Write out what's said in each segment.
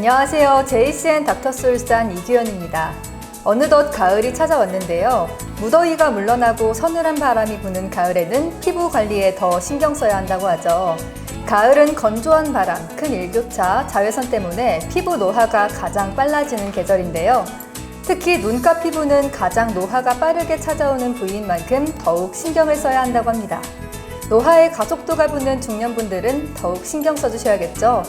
안녕하세요. JCN 닥터솔산 이규현입니다. 어느덧 가을이 찾아왔는데요. 무더위가 물러나고 서늘한 바람이 부는 가을에는 피부 관리에 더 신경 써야 한다고 하죠. 가을은 건조한 바람, 큰 일교차, 자외선 때문에 피부 노화가 가장 빨라지는 계절인데요. 특히 눈가 피부는 가장 노화가 빠르게 찾아오는 부위인 만큼 더욱 신경을 써야 한다고 합니다. 노화의 가속도가 붙는 중년분들은 더욱 신경 써주셔야겠죠.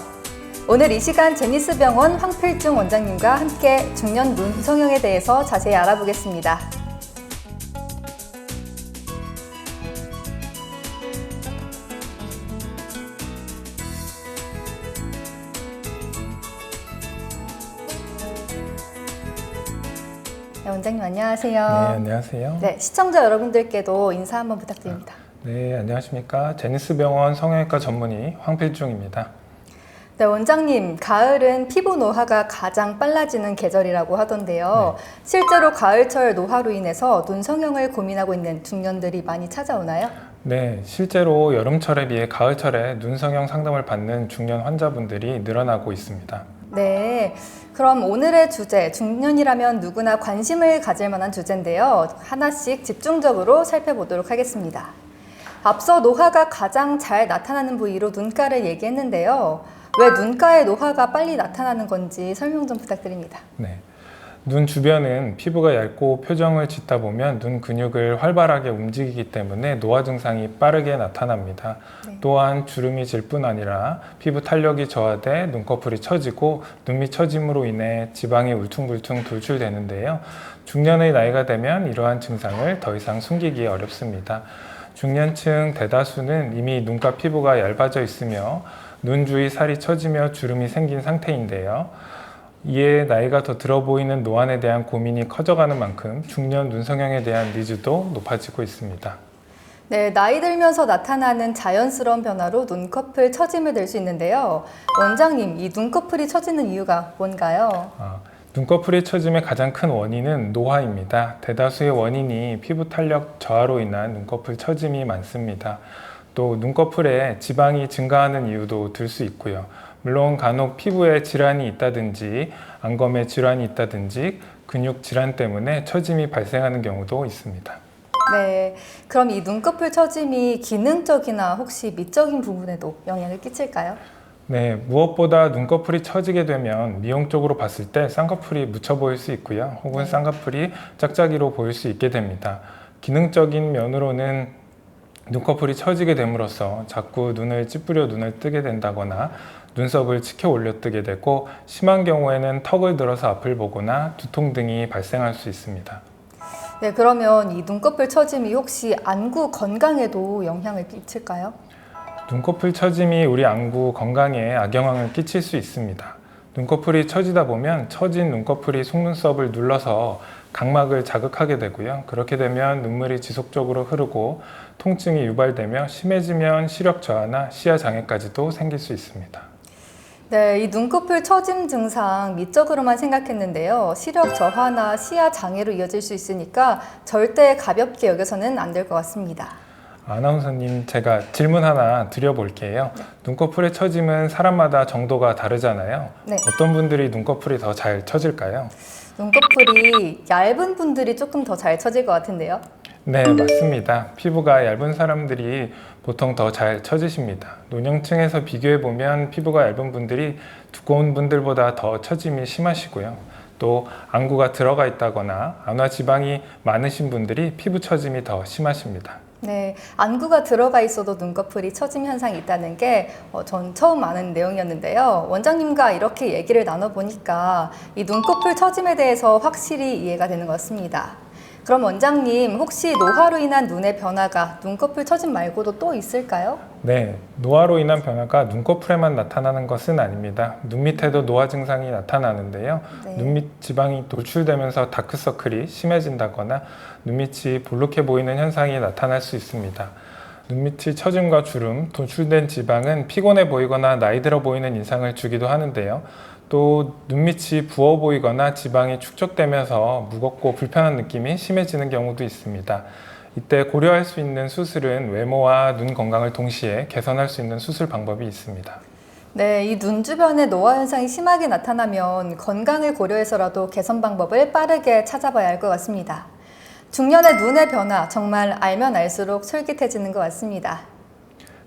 오늘 이 시간 제니스병원 황필중 원장님과 함께 중년 눈 성형에 대해서 자세히 알아보겠습니다. 네, 원장님 안녕하세요. 네, 안녕하세요. 네, 시청자 여러분들께도 인사 한번 부탁드립니다. 네, 안녕하십니까. 제니스병원 성형외과 전문의 황필중입니다. 네, 원장님, 가을은 피부 노화가 가장 빨라지는 계절이라고 하던데요. 네. 실제로 가을철 노화로 인해서 눈 성형을 고민하고 있는 중년들이 많이 찾아오나요? 네, 실제로 여름철에 비해 가을철에 눈 성형 상담을 받는 중년 환자분들이 늘어나고 있습니다. 네, 그럼 오늘의 주제, 중년이라면 누구나 관심을 가질 만한 주제인데요. 하나씩 집중적으로 살펴보도록 하겠습니다. 앞서 노화가 가장 잘 나타나는 부위로 눈가를 얘기했는데요. 왜 눈가의 노화가 빨리 나타나는 건지 설명 좀 부탁드립니다. 네, 눈 주변은 피부가 얇고 표정을 짓다 보면 눈 근육을 활발하게 움직이기 때문에 노화 증상이 빠르게 나타납니다. 네. 또한 주름이 질 뿐 아니라 피부 탄력이 저하돼 눈꺼풀이 처지고 눈밑 처짐으로 인해 지방이 울퉁불퉁 돌출되는데요. 중년의 나이가 되면 이러한 증상을 더 이상 숨기기 어렵습니다. 중년층 대다수는 이미 눈가 피부가 얇아져 있으며 눈 주위 살이 처지며 주름이 생긴 상태인데요. 이에 나이가 더 들어 보이는 노안에 대한 고민이 커져가는 만큼 중년 눈 성형에 대한 니즈도 높아지고 있습니다. 네, 나이 들면서 나타나는 자연스러운 변화로 눈꺼풀 처짐을 낼 수 있는데요. 원장님, 이 눈꺼풀이 처지는 이유가 뭔가요? 눈꺼풀이 처짐의 가장 큰 원인은 노화입니다. 대다수의 원인이 피부 탄력 저하로 인한 눈꺼풀 처짐이 많습니다. 또 눈꺼풀에 지방이 증가하는 이유도 들 수 있고요. 물론 간혹 피부에 질환이 있다든지 안검에 질환이 있다든지 근육 질환 때문에 처짐이 발생하는 경우도 있습니다. 네, 그럼 이 눈꺼풀 처짐이 기능적이나 혹시 미적인 부분에도 영향을 끼칠까요? 네, 무엇보다 눈꺼풀이 처지게 되면 미용적으로 봤을 때 쌍꺼풀이 묻혀 보일 수 있고요. 혹은 쌍꺼풀이 짝짝이로 보일 수 있게 됩니다. 기능적인 면으로는 눈꺼풀이 처지게 됨으로써 자꾸 눈을 찌푸려 눈을 뜨게 된다거나 눈썹을 치켜 올려 뜨게 되고 심한 경우에는 턱을 들어서 앞을 보거나 두통 등이 발생할 수 있습니다. 네, 그러면 이 눈꺼풀 처짐이 혹시 안구 건강에도 영향을 끼칠까요? 눈꺼풀 처짐이 우리 안구 건강에 악영향을 끼칠 수 있습니다. 눈꺼풀이 처지다 보면 처진 눈꺼풀이 속눈썹을 눌러서 각막을 자극하게 되고요. 그렇게 되면 눈물이 지속적으로 흐르고 통증이 유발되며 심해지면 시력 저하나 시야 장애까지도 생길 수 있습니다. 네, 이 눈꺼풀 처짐 증상 미적으로만 생각했는데요. 시력 저하나 시야 장애로 이어질 수 있으니까 절대 가볍게 여겨서는 안 될 것 같습니다. 아나운서님, 제가 질문 하나 드려볼게요. 네. 눈꺼풀의 처짐은 사람마다 정도가 다르잖아요. 네. 어떤 분들이 눈꺼풀이 더 잘 처질까요? 눈꺼풀이 얇은 분들이 조금 더 잘 처질 것 같은데요. 네, 맞습니다. 피부가 얇은 사람들이 보통 더 잘 처지십니다. 노년층에서 비교해보면 피부가 얇은 분들이 두꺼운 분들보다 더 처짐이 심하시고요. 또 안구가 들어가 있다거나 안화 지방이 많으신 분들이 피부 처짐이 더 심하십니다. 네, 안구가 들어가 있어도 눈꺼풀이 처짐 현상이 있다는 게 전 처음 아는 내용이었는데요. 원장님과 이렇게 얘기를 나눠보니까 이 눈꺼풀 처짐에 대해서 확실히 이해가 되는 것 같습니다. 그럼 원장님, 혹시 노화로 인한 눈의 변화가 눈꺼풀 처짐 말고도 또 있을까요? 네, 노화로 인한 변화가 눈꺼풀에만 나타나는 것은 아닙니다. 눈 밑에도 노화 증상이 나타나는데요. 네. 눈밑 지방이 돌출되면서 다크서클이 심해진다거나 눈밑이 볼록해 보이는 현상이 나타날 수 있습니다. 눈밑이 처짐과 주름, 돌출된 지방은 피곤해 보이거나 나이 들어 보이는 인상을 주기도 하는데요. 또 눈밑이 부어 보이거나 지방이 축적되면서 무겁고 불편한 느낌이 심해지는 경우도 있습니다. 이때 고려할 수 있는 수술은 외모와 눈 건강을 동시에 개선할 수 있는 수술 방법이 있습니다. 네, 이 눈 주변에 노화 현상이 심하게 나타나면 건강을 고려해서라도 개선 방법을 빠르게 찾아봐야 할 것 같습니다. 중년의 눈의 변화, 정말 알면 알수록 솔깃해지는 것 같습니다.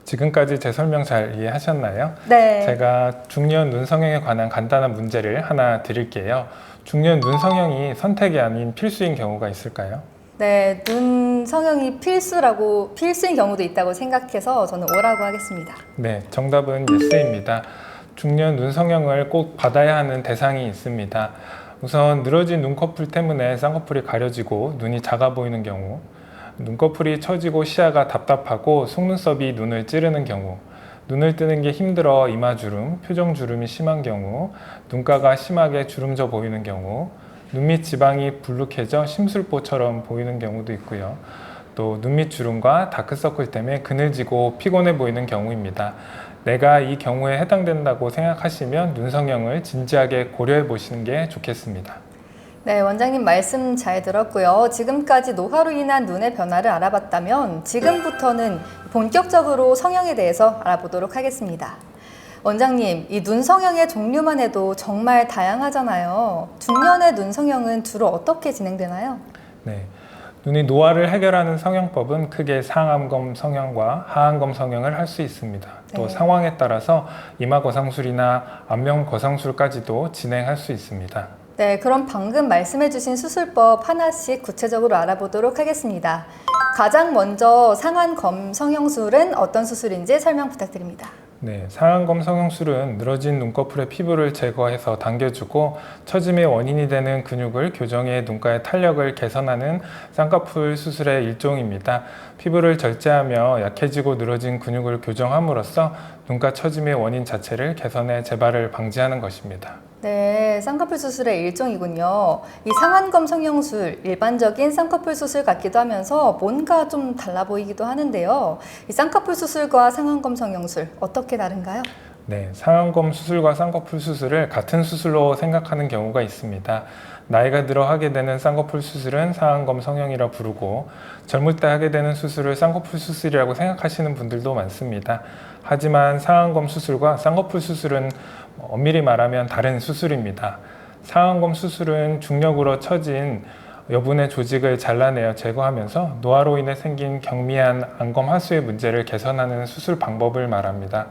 지금까지 제 설명 잘 이해하셨나요? 네. 제가 중년 눈 성형에 관한 간단한 문제를 하나 드릴게요. 중년 눈 성형이 선택이 아닌 필수인 경우가 있을까요? 네, 눈 성형이 필수인 경우도 있다고 생각해서 저는 오라고 하겠습니다. 네, 정답은 예스입니다. 중년 눈 성형을 꼭 받아야 하는 대상이 있습니다. 우선 늘어진 눈꺼풀 때문에 쌍꺼풀이 가려지고 눈이 작아 보이는 경우, 눈꺼풀이 처지고 시야가 답답하고 속눈썹이 눈을 찌르는 경우, 눈을 뜨는 게 힘들어 이마주름, 표정주름이 심한 경우, 눈가가 심하게 주름져 보이는 경우, 눈 밑 지방이 불룩해져 심술보처럼 보이는 경우도 있고요. 또 눈 밑 주름과 다크서클 때문에 그늘지고 피곤해 보이는 경우입니다. 내가 이 경우에 해당된다고 생각하시면 눈 성형을 진지하게 고려해 보시는 게 좋겠습니다. 네, 원장님 말씀 잘 들었고요. 지금까지 노화로 인한 눈의 변화를 알아봤다면 지금부터는 본격적으로 성형에 대해서 알아보도록 하겠습니다. 원장님, 이 눈 성형의 종류만 해도 정말 다양하잖아요. 중년의 눈 성형은 주로 어떻게 진행되나요? 네, 눈의 노화를 해결하는 성형법은 크게 상안검 성형과 하안검 성형을 할 수 있습니다. 또 네. 상황에 따라서 이마 거상술이나 안면 거상술까지도 진행할 수 있습니다. 네, 그럼 방금 말씀해주신 수술법 하나씩 구체적으로 알아보도록 하겠습니다. 가장 먼저 상안검 성형술은 어떤 수술인지 설명 부탁드립니다. 네, 상안검 성형술은 늘어진 눈꺼풀의 피부를 제거해서 당겨주고 처짐의 원인이 되는 근육을 교정해 눈가의 탄력을 개선하는 쌍꺼풀 수술의 일종입니다. 피부를 절제하며 약해지고 늘어진 근육을 교정함으로써 눈가 처짐의 원인 자체를 개선해 재발을 방지하는 것입니다. 네, 쌍꺼풀 수술의 일종이군요. 이 상안검 성형술, 일반적인 쌍꺼풀 수술 같기도 하면서 뭔가 좀 달라 보이기도 하는데요. 이 쌍꺼풀 수술과 상안검 성형술 어떻게 다른가요? 네, 상안검 수술과 쌍꺼풀 수술을 같은 수술로 생각하는 경우가 있습니다. 나이가 들어 하게 되는 쌍꺼풀 수술은 상안검 성형이라 부르고 젊을 때 하게 되는 수술을 쌍꺼풀 수술이라고 생각하시는 분들도 많습니다. 하지만 상안검 수술과 쌍꺼풀 수술은 엄밀히 말하면 다른 수술입니다. 상안검 수술은 중력으로 처진 여분의 조직을 잘라내어 제거하면서 노화로 인해 생긴 경미한 안검 하수의 문제를 개선하는 수술 방법을 말합니다.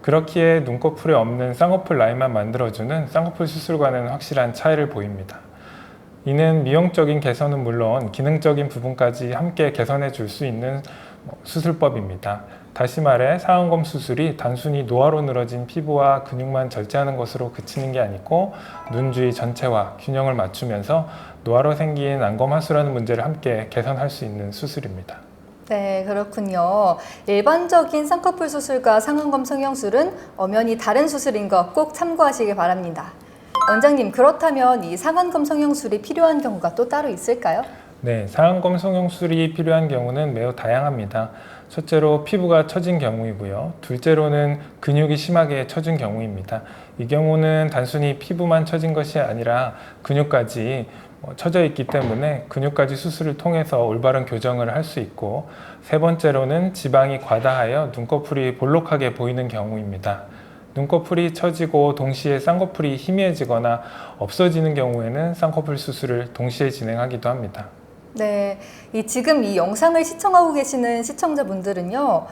그렇기에 눈꺼풀에 없는 쌍꺼풀 라인만 만들어주는 쌍꺼풀 수술과는 확실한 차이를 보입니다. 이는 미용적인 개선은 물론 기능적인 부분까지 함께 개선해 줄 수 있는 수술법입니다. 다시 말해 상안검 수술이 단순히 노화로 늘어진 피부와 근육만 절제하는 것으로 그치는 게 아니고 눈 주위 전체와 균형을 맞추면서 노화로 생긴 안검 하수라는 문제를 함께 개선할 수 있는 수술입니다. 네, 그렇군요. 일반적인 쌍꺼풀 수술과 상안검 성형술은 엄연히 다른 수술인 거 꼭 참고하시길 바랍니다. 원장님, 그렇다면 이 상안검 성형술이 필요한 경우가 또 따로 있을까요? 네, 상안검 성형술이 필요한 경우는 매우 다양합니다. 첫째로 피부가 처진 경우이고요. 둘째로는 근육이 심하게 처진 경우입니다. 이 경우는 단순히 피부만 처진 것이 아니라 근육까지 처져 있기 때문에 근육까지 수술을 통해서 올바른 교정을 할 수 있고, 세 번째로는 지방이 과다하여 눈꺼풀이 볼록하게 보이는 경우입니다. 눈꺼풀이 처지고 동시에 쌍꺼풀이 희미해지거나 없어지는 경우에는 쌍꺼풀 수술을 동시에 진행하기도 합니다. 네, 지금 이 영상을 시청하고 계시는 시청자분들은요,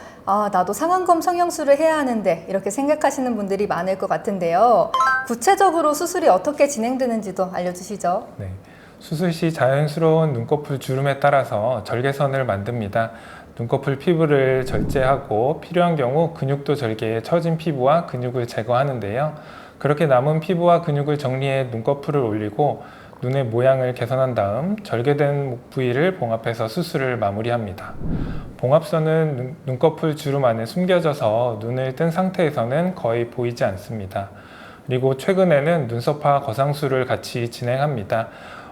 나도 상안검 성형술을 해야 하는데 이렇게 생각하시는 분들이 많을 것 같은데요. 구체적으로 수술이 어떻게 진행되는지도 알려주시죠. 네, 수술 시 자연스러운 눈꺼풀 주름에 따라서 절개선을 만듭니다. 눈꺼풀 피부를 절제하고 필요한 경우 근육도 절개해 처진 피부와 근육을 제거하는데요. 그렇게 남은 피부와 근육을 정리해 눈꺼풀을 올리고 눈의 모양을 개선한 다음 절개된 부위를 봉합해서 수술을 마무리합니다. 봉합선은 눈꺼풀 주름 안에 숨겨져서 눈을 뜬 상태에서는 거의 보이지 않습니다. 그리고 최근에는 눈썹화 거상술을 같이 진행합니다.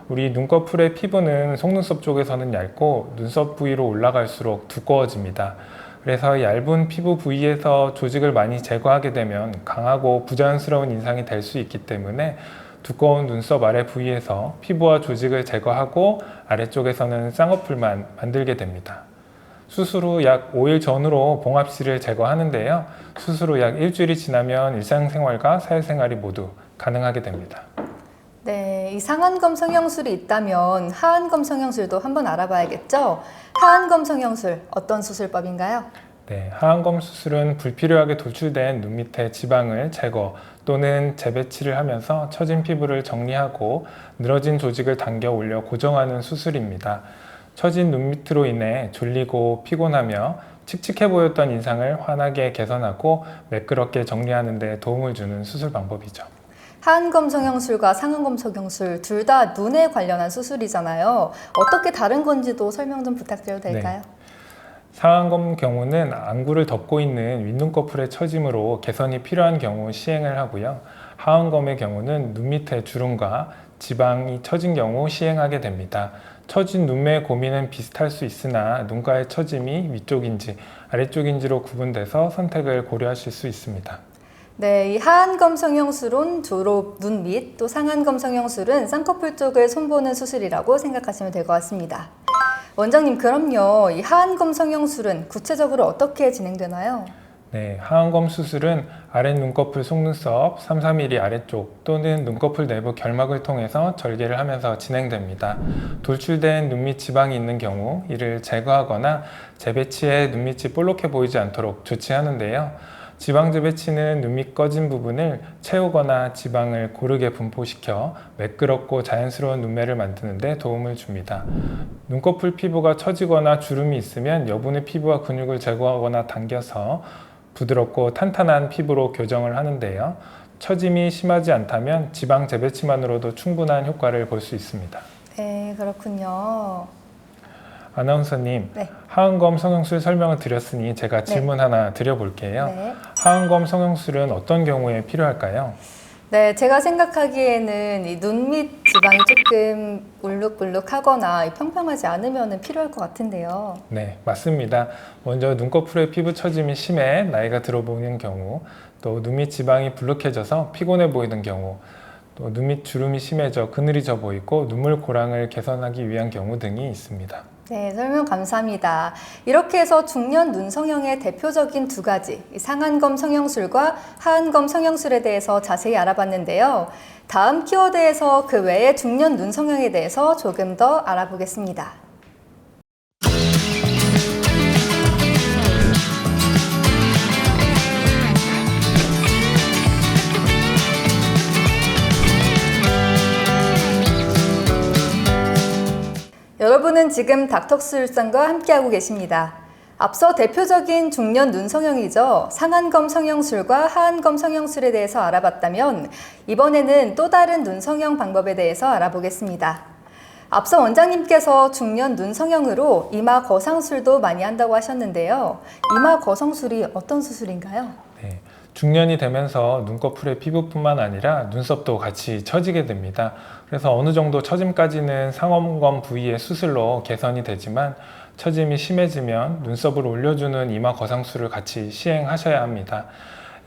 우리 눈꺼풀의 피부는 속눈썹 쪽에서는 얇고 눈썹 부위로 올라갈수록 두꺼워집니다. 그래서 얇은 피부 부위에서 조직을 많이 제거하게 되면 강하고 부자연스러운 인상이 될 수 있기 때문에 두꺼운 눈썹 아래 부위에서 피부와 조직을 제거하고 아래쪽에서는 쌍꺼풀만 만들게 됩니다. 수술 후 약 5일 전후로 봉합실을 제거하는데요. 수술 후 약 일주일이 지나면 일상생활과 사회생활이 모두 가능하게 됩니다. 네, 이 상안검 성형술이 있다면 하안검 성형술도 한번 알아봐야겠죠? 하안검 성형술, 어떤 수술법인가요? 네, 하안검 수술은 불필요하게 돌출된 눈 밑의 지방을 제거 또는 재배치를 하면서 처진 피부를 정리하고 늘어진 조직을 당겨 올려 고정하는 수술입니다. 처진 눈 밑으로 인해 졸리고 피곤하며 칙칙해 보였던 인상을 환하게 개선하고 매끄럽게 정리하는 데 도움을 주는 수술 방법이죠. 하안검 성형술과 상안검 성형술 둘 다 눈에 관련한 수술이잖아요. 어떻게 다른 건지도 설명 좀 부탁드려도 될까요? 상안검 경우는 안구를 덮고 있는 윗눈꺼풀의 처짐으로 개선이 필요한 경우 시행을 하고요. 하안검의 경우는 눈 밑에 주름과 지방이 처진 경우 시행하게 됩니다. 처진 눈매의 고민은 비슷할 수 있으나 눈가의 처짐이 위쪽인지 아래쪽인지로 구분돼서 선택을 고려하실 수 있습니다. 네, 이 하안검 성형술은 주로 눈 밑, 또 상안검 성형술은 쌍꺼풀 쪽을 손보는 수술이라고 생각하시면 될 것 같습니다. 원장님, 그럼요. 이 하안검 성형술은 구체적으로 어떻게 진행되나요? 네, 하안검 수술은 아랫눈꺼풀 속눈썹 3-4mm 아래쪽 또는 눈꺼풀 내부 결막을 통해서 절개를 하면서 진행됩니다. 돌출된 눈밑 지방이 있는 경우 이를 제거하거나 재배치해 눈밑이 볼록해 보이지 않도록 조치하는데요. 지방 재배치는 눈밑 꺼진 부분을 채우거나 지방을 고르게 분포시켜 매끄럽고 자연스러운 눈매를 만드는 데 도움을 줍니다. 눈꺼풀 피부가 처지거나 주름이 있으면 여분의 피부와 근육을 제거하거나 당겨서 부드럽고 탄탄한 피부로 교정을 하는데요. 처짐이 심하지 않다면 지방 재배치만으로도 충분한 효과를 볼 수 있습니다. 네, 그렇군요. 아나운서님, 네. 하안검 성형술 설명을 드렸으니 제가 질문 하나 드려볼게요. 네. 하안검 성형술은 어떤 경우에 필요할까요? 네, 제가 생각하기에는 이 눈 밑 지방이 조금 울룩불룩하거나 평평하지 않으면 필요할 것 같은데요. 네, 맞습니다. 먼저 눈꺼풀의 피부 처짐이 심해 나이가 들어 보이는 경우, 또 눈밑 지방이 불룩해져서 피곤해 보이는 경우, 또 눈밑 주름이 심해져 그늘이 져 보이고 눈물 고랑을 개선하기 위한 경우 등이 있습니다. 네, 설명 감사합니다. 이렇게 해서 중년 눈 성형의 대표적인 두 가지, 이 상안검 성형술과 하안검 성형술에 대해서 자세히 알아봤는데요. 다음 키워드에서 그 외의 중년 눈 성형에 대해서 조금 더 알아보겠습니다. 여러분은 지금 닥터스울산과 함께하고 계십니다. 앞서 대표적인 중년 눈 성형이죠. 상안검 성형술과 하안검 성형술에 대해서 알아봤다면 이번에는 또 다른 눈 성형 방법에 대해서 알아보겠습니다. 앞서 원장님께서 중년 눈 성형으로 이마 거상술도 많이 한다고 하셨는데요. 이마 거상술이 어떤 수술인가요? 네, 중년이 되면서 눈꺼풀의 피부뿐만 아니라 눈썹도 같이 처지게 됩니다. 그래서 어느 정도 처짐까지는 상안검 부위의 수술로 개선이 되지만 처짐이 심해지면 눈썹을 올려주는 이마 거상술을 같이 시행하셔야 합니다.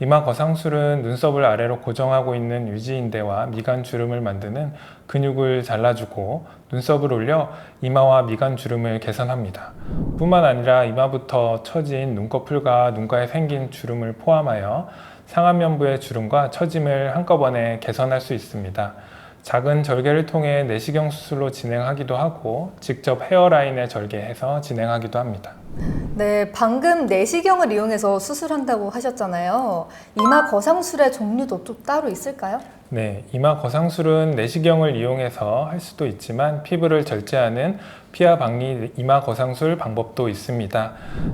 이마 거상술은 눈썹을 아래로 고정하고 있는 유지인대와 미간 주름을 만드는 근육을 잘라주고 눈썹을 올려 이마와 미간 주름을 개선합니다. 뿐만 아니라 이마부터 처진 눈꺼풀과 눈가에 생긴 주름을 포함하여 상안면부의 주름과 처짐을 한꺼번에 개선할 수 있습니다. 작은 절개를 통해 내시경 수술로 진행하기도 하고 직접 헤어라인에 절개해서 진행하기도 합니다. 네, 방금 내시경을 이용해서 수술한다고 하셨잖아요. 이마 거상술의 종류도 또 따로 있을까요? 네, 이마 거상술은 내시경을 이용해서 할 수도 있지만 피부를 절제하는 피하 박리 이마 거상술 방법도 있습니다.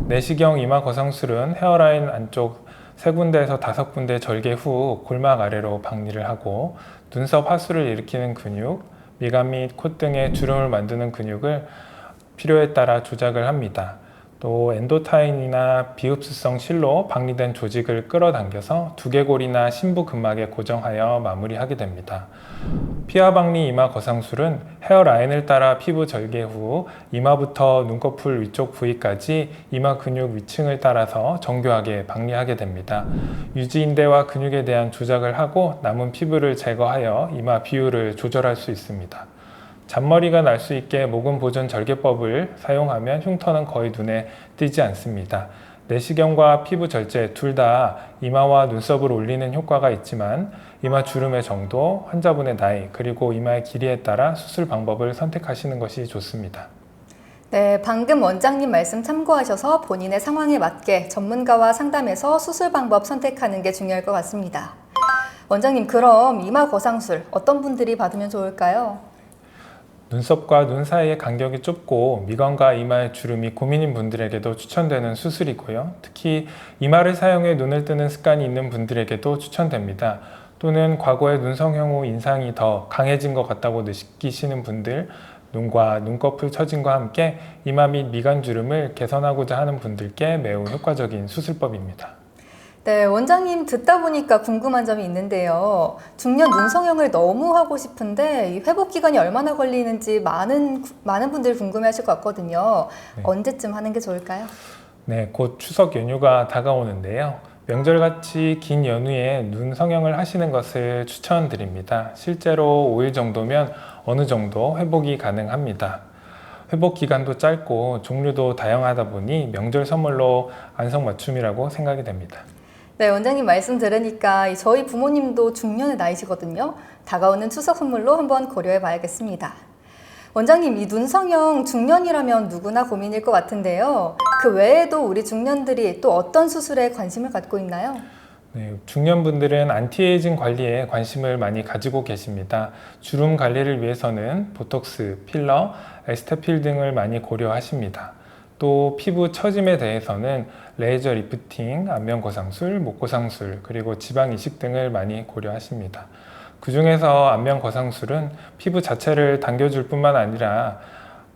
내시경 이마 거상술은 헤어라인 안쪽 3군데에서 5군데 절개 후 골막 아래로 박리를 하고 눈썹 하수를 일으키는 근육, 미간 및 콧등의 주름을 만드는 근육을 필요에 따라 조작을 합니다. 또 엔도타인이나 비흡수성 실로 박리된 조직을 끌어당겨서 두개골이나 심부 근막에 고정하여 마무리하게 됩니다. 피하 박리 이마 거상술은 헤어라인을 따라 피부 절개 후 이마부터 눈꺼풀 위쪽 부위까지 이마 근육 위층을 따라서 정교하게 박리하게 됩니다. 유지인대와 근육에 대한 조작을 하고 남은 피부를 제거하여 이마 비율을 조절할 수 있습니다. 잔머리가 날 수 있게 모근 보존 절개법을 사용하면 흉터는 거의 눈에 띄지 않습니다. 내시경과 피부 절제 둘 다 이마와 눈썹을 올리는 효과가 있지만 이마 주름의 정도, 환자분의 나이, 그리고 이마의 길이에 따라 수술 방법을 선택하시는 것이 좋습니다. 네, 방금 원장님 말씀 참고하셔서 본인의 상황에 맞게 전문가와 상담해서 수술 방법 선택하는 게 중요할 것 같습니다. 원장님, 그럼 이마 거상술 어떤 분들이 받으면 좋을까요? 눈썹과 눈 사이의 간격이 좁고 미간과 이마의 주름이 고민인 분들에게도 추천되는 수술이고요. 특히 이마를 사용해 눈을 뜨는 습관이 있는 분들에게도 추천됩니다. 또는 과거에 눈성형 후 인상이 더 강해진 것 같다고 느끼시는 분들, 눈과 눈꺼풀 처짐과 함께 이마 및 미간 주름을 개선하고자 하는 분들께 매우 효과적인 수술법입니다. 네, 원장님 듣다 보니까 궁금한 점이 있는데요. 중년 눈성형을 너무 하고 싶은데 이 회복 기간이 얼마나 걸리는지 많은 분들이 궁금해하실 것 같거든요. 네. 언제쯤 하는 게 좋을까요? 네, 곧 추석 연휴가 다가오는데요. 명절같이 긴 연휴에 눈 성형을 하시는 것을 추천드립니다. 실제로 5일 정도면 어느 정도 회복이 가능합니다. 회복 기간도 짧고 종류도 다양하다 보니 명절 선물로 안성맞춤이라고 생각이 됩니다. 네, 원장님 말씀 들으니까 저희 부모님도 중년의 나이시거든요. 다가오는 추석 선물로 한번 고려해 봐야겠습니다. 원장님, 이 눈성형 중년이라면 누구나 고민일 것 같은데요. 그 외에도 우리 중년들이 또 어떤 수술에 관심을 갖고 있나요? 네, 중년분들은 안티에이징 관리에 관심을 많이 가지고 계십니다. 주름 관리를 위해서는 보톡스, 필러, 에스테필 등을 많이 고려하십니다. 또 피부 처짐에 대해서는 레이저 리프팅, 안면 거상술, 목 거상술, 그리고 지방 이식 등을 많이 고려하십니다. 그 중에서 안면 거상술은 피부 자체를 당겨줄 뿐만 아니라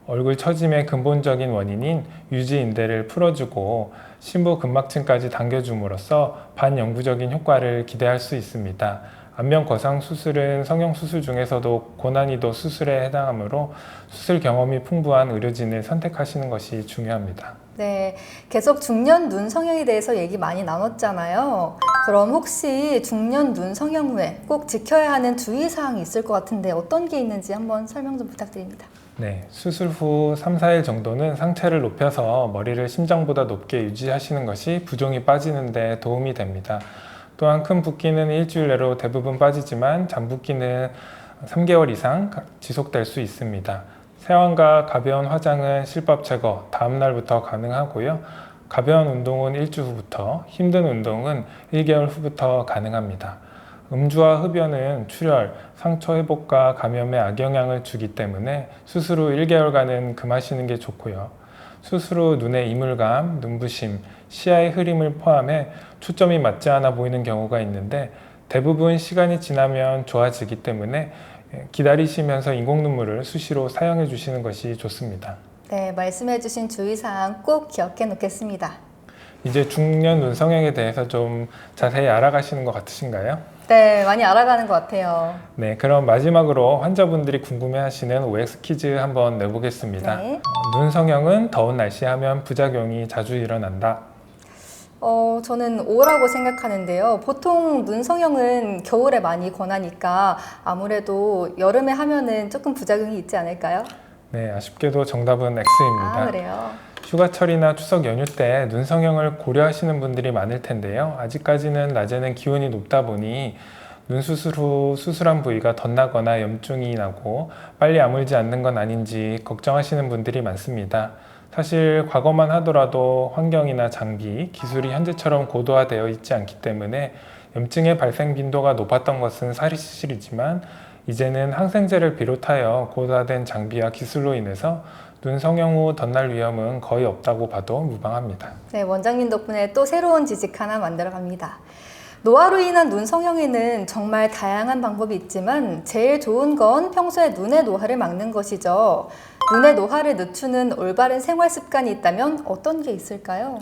얼굴 처짐의 근본적인 원인인 유지인대를 풀어주고 심부 근막층까지 당겨줌으로써 반영구적인 효과를 기대할 수 있습니다. 안면 거상 수술은 성형 수술 중에서도 고난이도 수술에 해당하므로 수술 경험이 풍부한 의료진을 선택하시는 것이 중요합니다. 네, 계속 중년 눈 성형에 대해서 얘기 많이 나눴잖아요. 그럼 혹시 중년 눈 성형 후에 꼭 지켜야 하는 주의사항이 있을 것 같은데 어떤 게 있는지 한번 설명 좀 부탁드립니다. 네, 수술 후 3, 4일 정도는 상체를 높여서 머리를 심장보다 높게 유지하시는 것이 부종이 빠지는 데 도움이 됩니다. 또한 큰 붓기는 일주일 내로 대부분 빠지지만 잔붓기는 3개월 이상 지속될 수 있습니다. 세안과 가벼운 화장은 실밥 제거 다음 날부터 가능하고요. 가벼운 운동은 일주 후부터, 힘든 운동은 1개월 후부터 가능합니다. 음주와 흡연은 출혈, 상처 회복과 감염에 악영향을 주기 때문에 수술 후 1개월간은 금하시는 게 좋고요. 수술 후 눈의 이물감, 눈부심, 시야의 흐림을 포함해 초점이 맞지 않아 보이는 경우가 있는데 대부분 시간이 지나면 좋아지기 때문에 기다리시면서 인공 눈물을 수시로 사용해 주시는 것이 좋습니다. 네, 말씀해 주신 주의사항 꼭 기억해 놓겠습니다. 이제 중년 눈 성형에 대해서 좀 자세히 알아가시는 것 같으신가요? 네, 많이 알아가는 것 같아요. 네, 그럼 마지막으로 환자분들이 궁금해하시는 OX 퀴즈 한번 내보겠습니다. 네. 눈 성형은 더운 날씨 하면 부작용이 자주 일어난다. 저는 O라고 생각하는데요. 보통 눈 성형은 겨울에 많이 권하니까 아무래도 여름에 하면은 조금 부작용이 있지 않을까요? 네, 아쉽게도 정답은 X입니다. 아, 그래요? 휴가철이나 추석 연휴 때 눈 성형을 고려하시는 분들이 많을 텐데요. 아직까지는 낮에는 기온이 높다 보니 눈 수술 후 수술한 부위가 덧나거나 염증이 나고 빨리 아물지 않는 건 아닌지 걱정하시는 분들이 많습니다. 사실 과거만 하더라도 환경이나 장비, 기술이 현재처럼 고도화되어 있지 않기 때문에 염증의 발생 빈도가 높았던 것은 사실이지만 이제는 항생제를 비롯하여 고도화된 장비와 기술로 인해서 눈 성형 후 덧날 위험은 거의 없다고 봐도 무방합니다. 네, 원장님 덕분에 또 새로운 지식 하나 만들어 갑니다. 노화로 인한 눈 성형에는 정말 다양한 방법이 있지만 제일 좋은 건 평소에 눈의 노화를 막는 것이죠. 눈의 노화를 늦추는 올바른 생활 습관이 있다면 어떤 게 있을까요?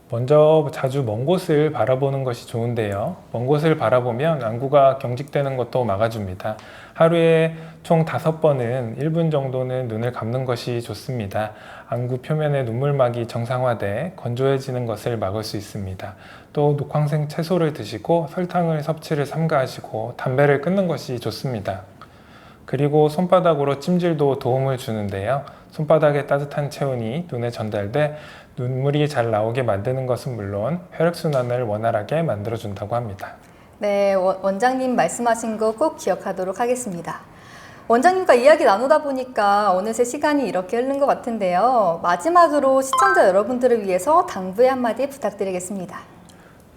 먼저 자주 먼 곳을 바라보는 것이 좋은데요. 먼 곳을 바라보면 안구가 경직되는 것도 막아줍니다. 하루에 총 5번은 1분 정도는 눈을 감는 것이 좋습니다. 안구 표면의 눈물막이 정상화돼 건조해지는 것을 막을 수 있습니다. 또 녹황색 채소를 드시고 설탕을 섭취를 삼가하시고 담배를 끊는 것이 좋습니다. 그리고 손바닥으로 찜질도 도움을 주는데요. 손바닥의 따뜻한 체온이 눈에 전달돼 눈물이 잘 나오게 만드는 것은 물론 혈액순환을 원활하게 만들어준다고 합니다. 네, 원장님 말씀하신 거 꼭 기억하도록 하겠습니다. 원장님과 이야기 나누다 보니까 어느새 시간이 이렇게 흐른 것 같은데요. 마지막으로 시청자 여러분들을 위해서 당부의 한마디 부탁드리겠습니다.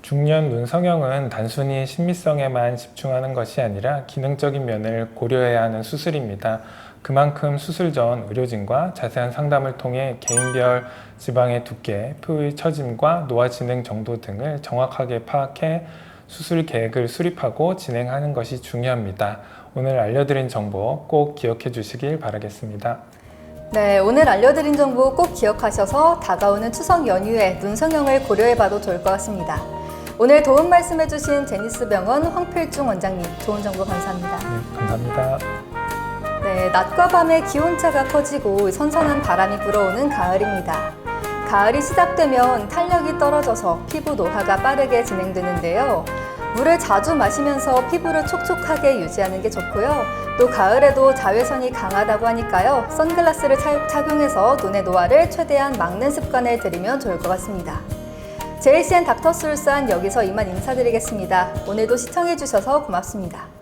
중년 눈 성형은 단순히 심미성에만 집중하는 것이 아니라 기능적인 면을 고려해야 하는 수술입니다. 그만큼 수술 전 의료진과 자세한 상담을 통해 개인별 지방의 두께, 표의 처짐과 노화 진행 정도 등을 정확하게 파악해 수술 계획을 수립하고 진행하는 것이 중요합니다. 오늘 알려드린 정보 꼭 기억해 주시길 바라겠습니다. 네, 오늘 알려드린 정보 꼭 기억하셔서 다가오는 추석 연휴에 눈 성형을 고려해봐도 좋을 것 같습니다. 오늘 도움 말씀해주신 제니스병원 황필중 원장님, 좋은 정보 감사합니다. 네, 감사합니다. 네, 낮과 밤의 기온차가 커지고 선선한 바람이 불어오는 가을입니다. 가을이 시작되면 탄력이 떨어져서 피부 노화가 빠르게 진행되는데요. 물을 자주 마시면서 피부를 촉촉하게 유지하는 게 좋고요. 또 가을에도 자외선이 강하다고 하니까요. 선글라스를 착용해서 눈의 노화를 최대한 막는 습관을 들이면 좋을 것 같습니다. JCN 닥터스울산 여기서 이만 인사드리겠습니다. 오늘도 시청해주셔서 고맙습니다.